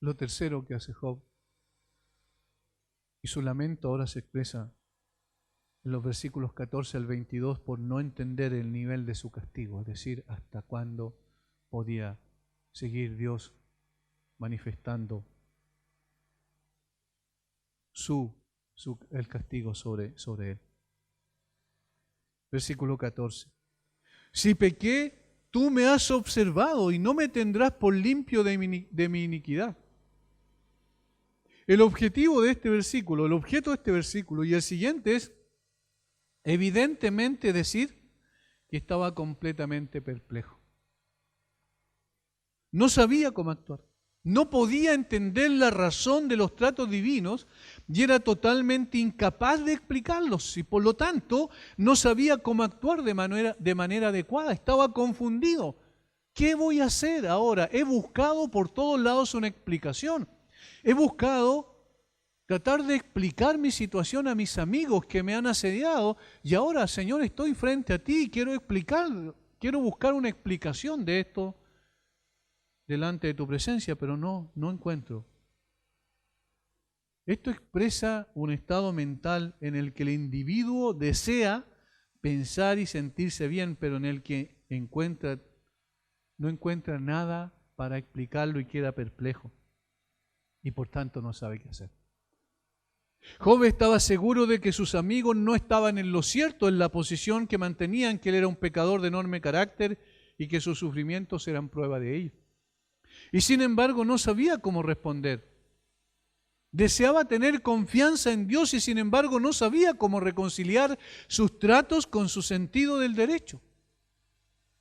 Lo tercero que hace Job, y su lamento ahora se expresa en los versículos 14 al 22 por no entender el nivel de su castigo, es decir, hasta cuándo podía seguir Dios manifestando el castigo sobre él. Versículo 14. Si pequé, tú me has observado y no me tendrás por limpio de mi iniquidad. El objetivo de este versículo, el objeto de este versículo y el siguiente es evidentemente decir que estaba completamente perplejo. No sabía cómo actuar. No podía entender la razón de los tratos divinos y era totalmente incapaz de explicarlos y por lo tanto no sabía cómo actuar de manera adecuada. Estaba confundido. ¿Qué voy a hacer ahora? He buscado por todos lados una explicación. He buscado tratar de explicar mi situación a mis amigos que me han asediado y ahora, Señor, estoy frente a ti y quiero buscar una explicación de esto delante de tu presencia, pero no encuentro. Esto expresa un estado mental en el que el individuo desea pensar y sentirse bien, pero en el que no encuentra nada para explicarlo y queda perplejo y por tanto no sabe qué hacer. Job estaba seguro de que sus amigos no estaban en lo cierto en la posición que mantenían, que él era un pecador de enorme carácter y que sus sufrimientos eran prueba de ello. Y sin embargo no sabía cómo responder. Deseaba tener confianza en Dios y sin embargo no sabía cómo reconciliar sus tratos con su sentido del derecho.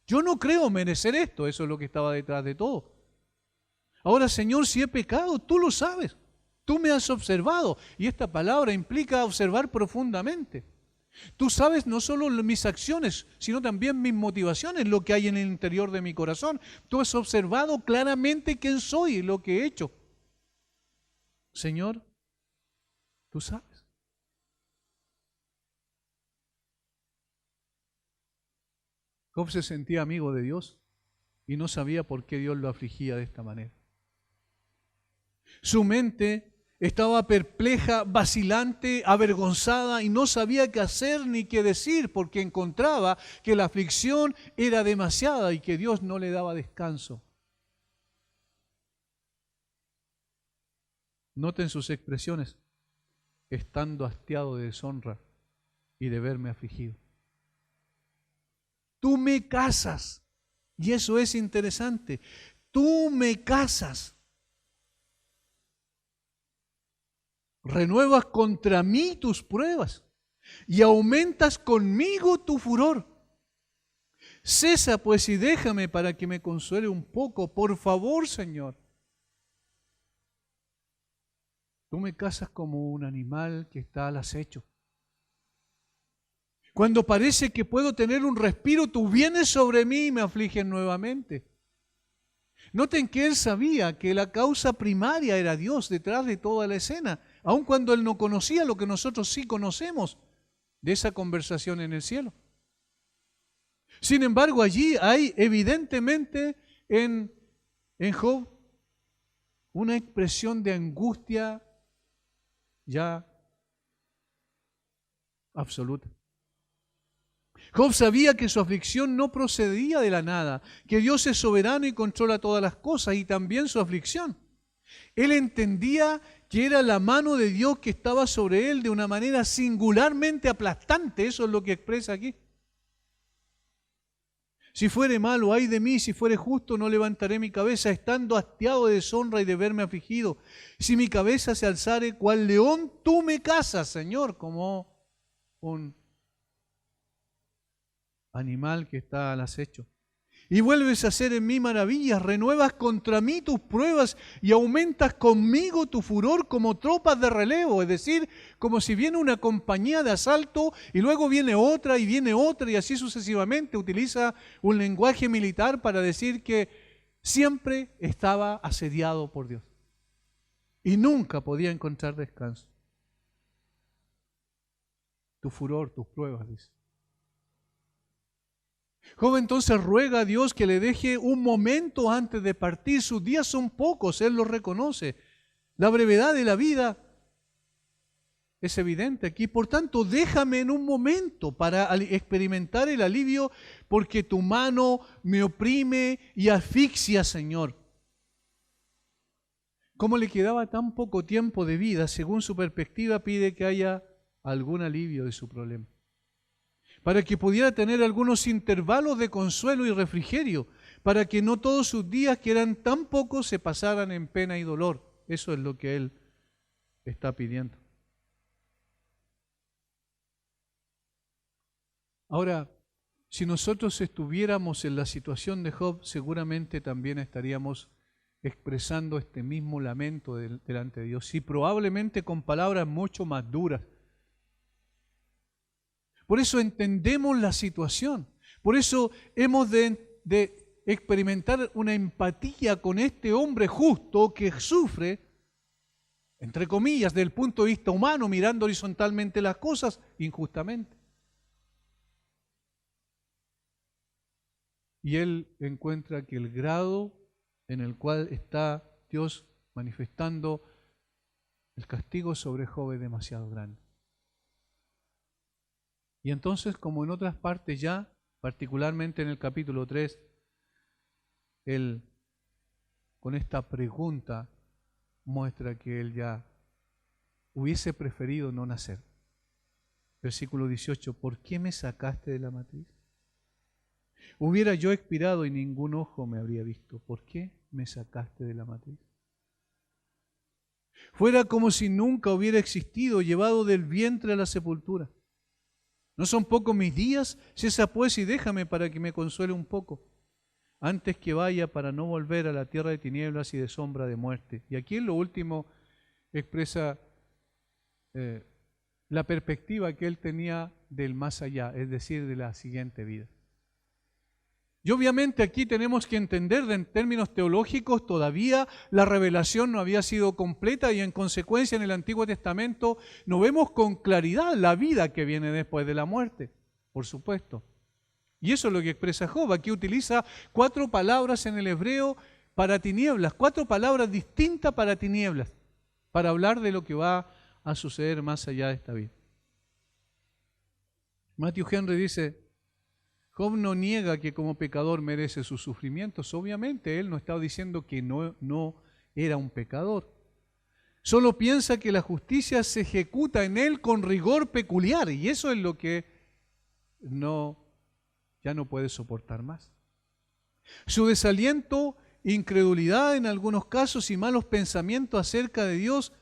Yo no creo merecer esto, eso es lo que estaba detrás de todo. Ahora, Señor, si he pecado, tú lo sabes. Tú me has observado y esta palabra implica observar profundamente. Tú sabes no solo mis acciones, sino también mis motivaciones, lo que hay en el interior de mi corazón. Tú has observado claramente quién soy y lo que he hecho. Señor, tú sabes. Job se sentía amigo de Dios y no sabía por qué Dios lo afligía de esta manera. Su mente estaba perpleja, vacilante, avergonzada y no sabía qué hacer ni qué decir porque encontraba que la aflicción era demasiada y que Dios no le daba descanso. Noten sus expresiones, estando hastiado de deshonra y de verme afligido. Tú me casas, y eso es interesante, tú me casas. Renuevas contra mí tus pruebas y aumentas conmigo tu furor. Cesa pues y déjame para que me consuele un poco, por favor, Señor. Tú me cazas como un animal que está al acecho. Cuando parece que puedo tener un respiro, tú vienes sobre mí y me afliges nuevamente. Noten que él sabía que la causa primaria era Dios detrás de toda la escena, aun cuando él no conocía lo que nosotros sí conocemos de esa conversación en el cielo. Sin embargo, allí hay evidentemente en Job una expresión de angustia ya absoluta. Job sabía que su aflicción no procedía de la nada, que Dios es soberano y controla todas las cosas y también su aflicción. Él entendía que era la mano de Dios que estaba sobre él de una manera singularmente aplastante, eso es lo que expresa aquí. Si fuere malo, ay de mí, si fuere justo, no levantaré mi cabeza, estando hastiado de deshonra y de verme afligido. Si mi cabeza se alzare, cual león, tú me cazas, Señor, como un animal que está al acecho. Y vuelves a hacer en mí maravillas, renuevas contra mí tus pruebas y aumentas conmigo tu furor como tropas de relevo, es decir, como si viene una compañía de asalto y luego viene otra y así sucesivamente. Utiliza un lenguaje militar para decir que siempre estaba asediado por Dios y nunca podía encontrar descanso. Tu furor, tus pruebas, dice. Job entonces ruega a Dios que le deje un momento antes de partir. Sus días son pocos, él lo reconoce. La brevedad de la vida es evidente aquí. Por tanto, déjame en un momento para experimentar el alivio, porque tu mano me oprime y asfixia, Señor. Como le quedaba tan poco tiempo de vida, según su perspectiva, pide que haya algún alivio de su problema, para que pudiera tener algunos intervalos de consuelo y refrigerio, para que no todos sus días, que eran tan pocos, se pasaran en pena y dolor. Eso es lo que él está pidiendo. Ahora, si nosotros estuviéramos en la situación de Job, seguramente también estaríamos expresando este mismo lamento delante de Dios, y probablemente con palabras mucho más duras. Por eso entendemos la situación. Por eso hemos de experimentar una empatía con este hombre justo que sufre, entre comillas, desde el punto de vista humano, mirando horizontalmente las cosas, injustamente. Y él encuentra que el grado en el cual está Dios manifestando el castigo sobre Job es demasiado grande. Y entonces, como en otras partes ya, particularmente en el capítulo 3, él con esta pregunta muestra que él ya hubiese preferido no nacer. Versículo 18, ¿por qué me sacaste de la matriz? Hubiera yo expirado y ningún ojo me habría visto. ¿Por qué me sacaste de la matriz? Fuera como si nunca hubiera existido, llevado del vientre a la sepultura. ¿No son pocos mis días? Cesa pues y déjame para que me consuele un poco, antes que vaya para no volver a la tierra de tinieblas y de sombra de muerte. Y aquí en lo último expresa la perspectiva que él tenía del más allá, es decir, de la siguiente vida. Y obviamente aquí tenemos que entender en términos teológicos, todavía la revelación no había sido completa y en consecuencia en el Antiguo Testamento no vemos con claridad la vida que viene después de la muerte, por supuesto. Y eso es lo que expresa Job. Aquí utiliza 4 palabras en el hebreo para tinieblas, 4 palabras distintas para tinieblas, para hablar de lo que va a suceder más allá de esta vida. Matthew Henry dice, Job no niega que como pecador merece sus sufrimientos. Obviamente él no estaba diciendo que no era un pecador. Solo piensa que la justicia se ejecuta en él con rigor peculiar, y eso es lo que ya no puede soportar más. Su desaliento, incredulidad en algunos casos y malos pensamientos acerca de Dios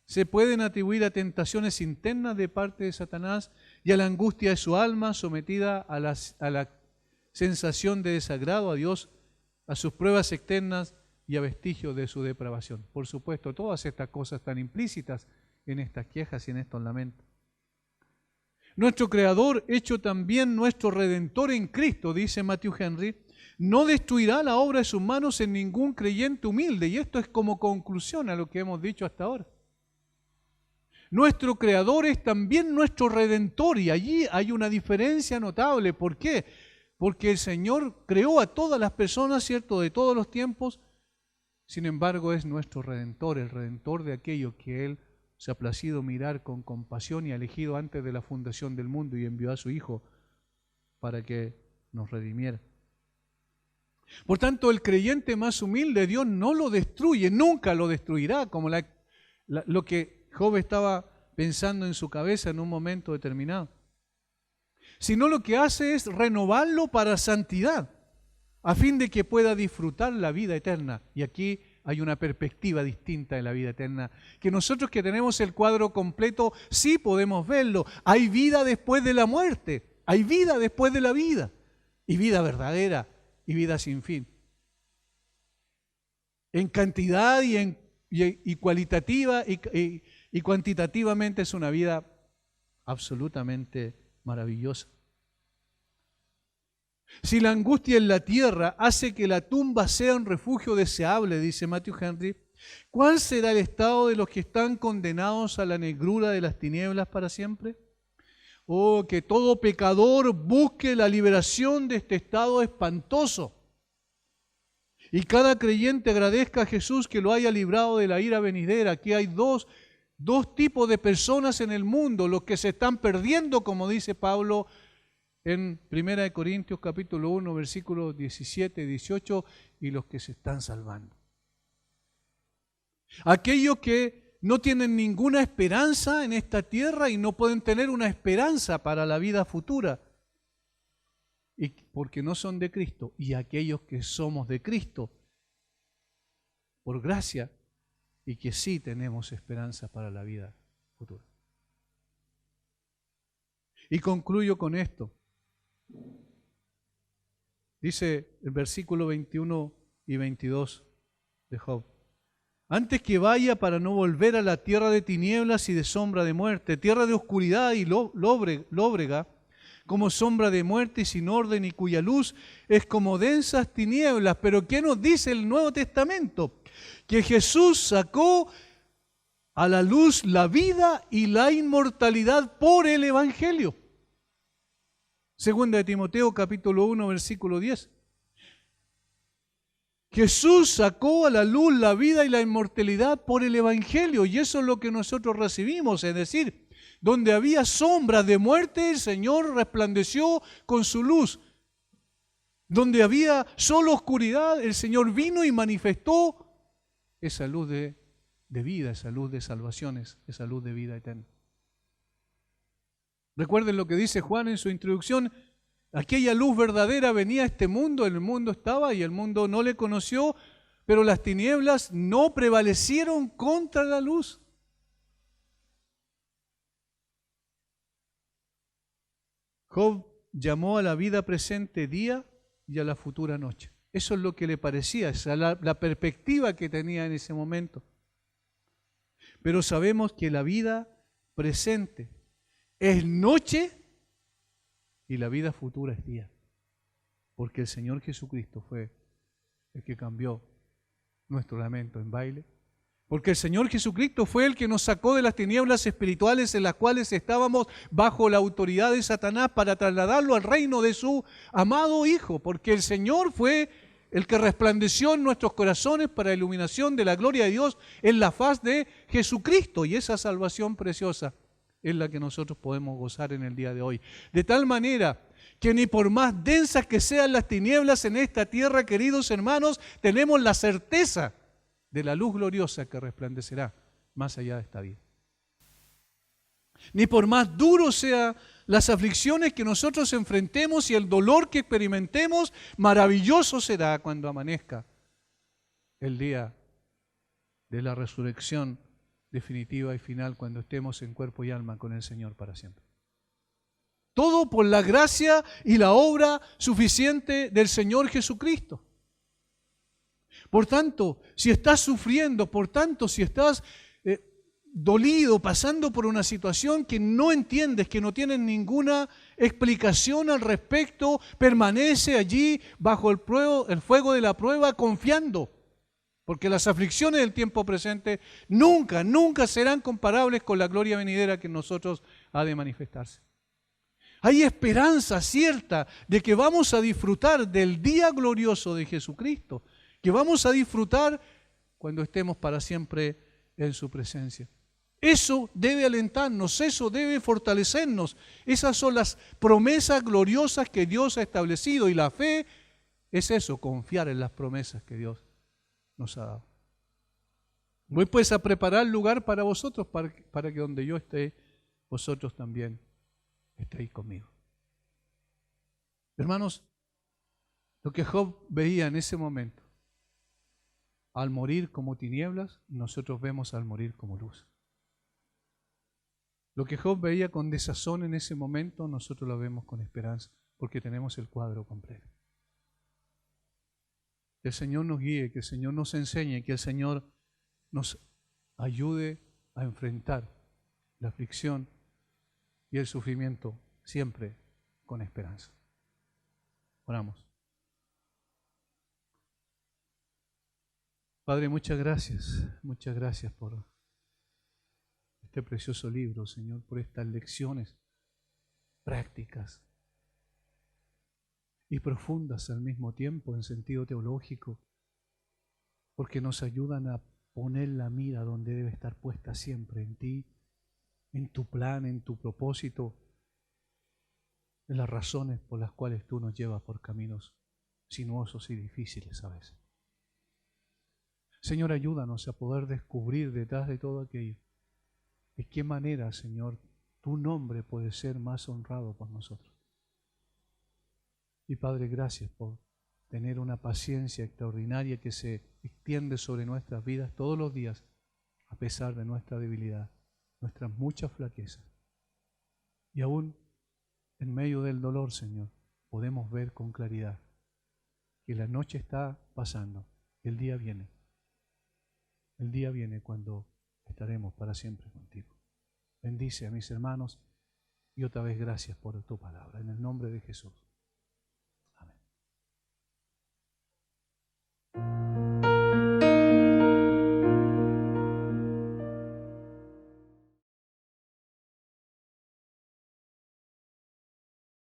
se pueden atribuir a tentaciones internas de parte de Satanás y a la angustia de su alma sometida a la sensación de desagrado a Dios, a sus pruebas externas y a vestigios de su depravación. Por supuesto, todas estas cosas están implícitas en estas quejas y en estos lamentos. Nuestro Creador, hecho también nuestro Redentor en Cristo, dice Matthew Henry, no destruirá la obra de sus manos en ningún creyente humilde. Y esto es como conclusión a lo que hemos dicho hasta ahora. Nuestro Creador es también nuestro Redentor, y allí hay una diferencia notable. ¿Por qué? Porque el Señor creó a todas las personas, ¿cierto?, de todos los tiempos. Sin embargo, es nuestro Redentor, el Redentor de aquello que Él se ha placido mirar con compasión y ha elegido antes de la fundación del mundo y envió a su Hijo para que nos redimiera. Por tanto, el creyente más humilde, Dios no lo destruye, nunca lo destruirá, como lo que Job estaba pensando en su cabeza en un momento determinado. Sino lo que hace es renovarlo para santidad, a fin de que pueda disfrutar la vida eterna. Y aquí hay una perspectiva distinta de la vida eterna, que nosotros que tenemos el cuadro completo sí podemos verlo. Hay vida después de la muerte, hay vida después de la vida, y vida verdadera, y vida sin fin. En cantidad y cualitativa y cuantitativamente es una vida absolutamente maravillosa. Si la angustia en la tierra hace que la tumba sea un refugio deseable, dice Matthew Henry, ¿cuál será el estado de los que están condenados a la negrura de las tinieblas para siempre? Oh, que todo pecador busque la liberación de este estado espantoso. Y cada creyente agradezca a Jesús que lo haya librado de la ira venidera. Aquí hay dos tipos de personas en el mundo, los que se están perdiendo, como dice Pablo en 1 Corintios capítulo 1, versículos 17 y 18, y los que se están salvando. Aquellos que no tienen ninguna esperanza en esta tierra y no pueden tener una esperanza para la vida futura, y porque no son de Cristo, y aquellos que somos de Cristo por gracia y que sí tenemos esperanza para la vida futura. Y concluyo con esto. Dice el versículo 21 y 22 de Job: antes que vaya para no volver a la tierra de tinieblas y de sombra de muerte, tierra de oscuridad y lóbrega, como sombra de muerte y sin orden, y cuya luz es como densas tinieblas. Pero ¿qué nos dice el Nuevo Testamento? Que Jesús sacó a la luz la vida y la inmortalidad por el Evangelio. Segunda de Timoteo capítulo 1, versículo 10. Jesús sacó a la luz la vida y la inmortalidad por el Evangelio, y eso es lo que nosotros recibimos, es decir, donde había sombras de muerte, el Señor resplandeció con su luz. Donde había solo oscuridad, el Señor vino y manifestó esa luz de vida, esa luz de salvaciones, esa luz de vida eterna. Recuerden lo que dice Juan en su introducción: aquella luz verdadera venía a este mundo, el mundo estaba y el mundo no le conoció, pero las tinieblas no prevalecieron contra la luz. Job llamó a la vida presente día y a la futura noche. Eso es lo que le parecía, esa es la perspectiva que tenía en ese momento. Pero sabemos que la vida presente es noche y la vida futura es día, porque el Señor Jesucristo fue el que cambió nuestro lamento en baile, porque el Señor Jesucristo fue el que nos sacó de las tinieblas espirituales en las cuales estábamos bajo la autoridad de Satanás para trasladarlo al reino de su amado Hijo, porque el Señor fue el que resplandeció en nuestros corazones para iluminación de la gloria de Dios en la faz de Jesucristo, y esa salvación preciosa es la que nosotros podemos gozar en el día de hoy. De tal manera que ni por más densas que sean las tinieblas en esta tierra, queridos hermanos, tenemos la certeza de la luz gloriosa que resplandecerá más allá de esta vida. Ni por más duros sean las aflicciones que nosotros enfrentemos y el dolor que experimentemos, maravilloso será cuando amanezca el día de la resurrección definitiva y final, cuando estemos en cuerpo y alma con el Señor para siempre. Todo por la gracia y la obra suficiente del Señor Jesucristo. Por tanto, si estás sufriendo, por tanto, si estás dolido, pasando por una situación que no entiendes, que no tienes ninguna explicación al respecto, permanece allí bajo el fuego de la prueba, confiando. Porque las aflicciones del tiempo presente nunca serán comparables con la gloria venidera que en nosotros ha de manifestarse. Hay esperanza cierta de que vamos a disfrutar del día glorioso de Jesucristo, que vamos a disfrutar cuando estemos para siempre en su presencia. Eso debe alentarnos, eso debe fortalecernos. Esas son las promesas gloriosas que Dios ha establecido, y la fe es eso, confiar en las promesas que Dios nos ha dado. Voy pues a preparar lugar para vosotros, para que donde yo esté, vosotros también estéis conmigo. Hermanos, lo que Job veía en ese momento, al morir como tinieblas, nosotros vemos al morir como luz. Lo que Job veía con desazón en ese momento, nosotros lo vemos con esperanza, porque tenemos el cuadro completo. Que el Señor nos guíe, que el Señor nos enseñe, que el Señor nos ayude a enfrentar la aflicción y el sufrimiento siempre con esperanza. Oramos. Padre, muchas gracias por este precioso libro, Señor, por estas lecciones prácticas y profundas al mismo tiempo en sentido teológico, porque nos ayudan a poner la mira donde debe estar puesta siempre, en ti, en tu plan, en tu propósito, en las razones por las cuales tú nos llevas por caminos sinuosos y difíciles a veces. Señor, ayúdanos a poder descubrir detrás de todo aquello de qué manera, Señor, tu nombre puede ser más honrado por nosotros. Y Padre, gracias por tener una paciencia extraordinaria que se extiende sobre nuestras vidas todos los días, a pesar de nuestra debilidad, nuestras muchas flaquezas. Y aún en medio del dolor, Señor, podemos ver con claridad que la noche está pasando, el día viene. El día viene cuando estaremos para siempre contigo. Bendice a mis hermanos y otra vez gracias por tu palabra. En el nombre de Jesús.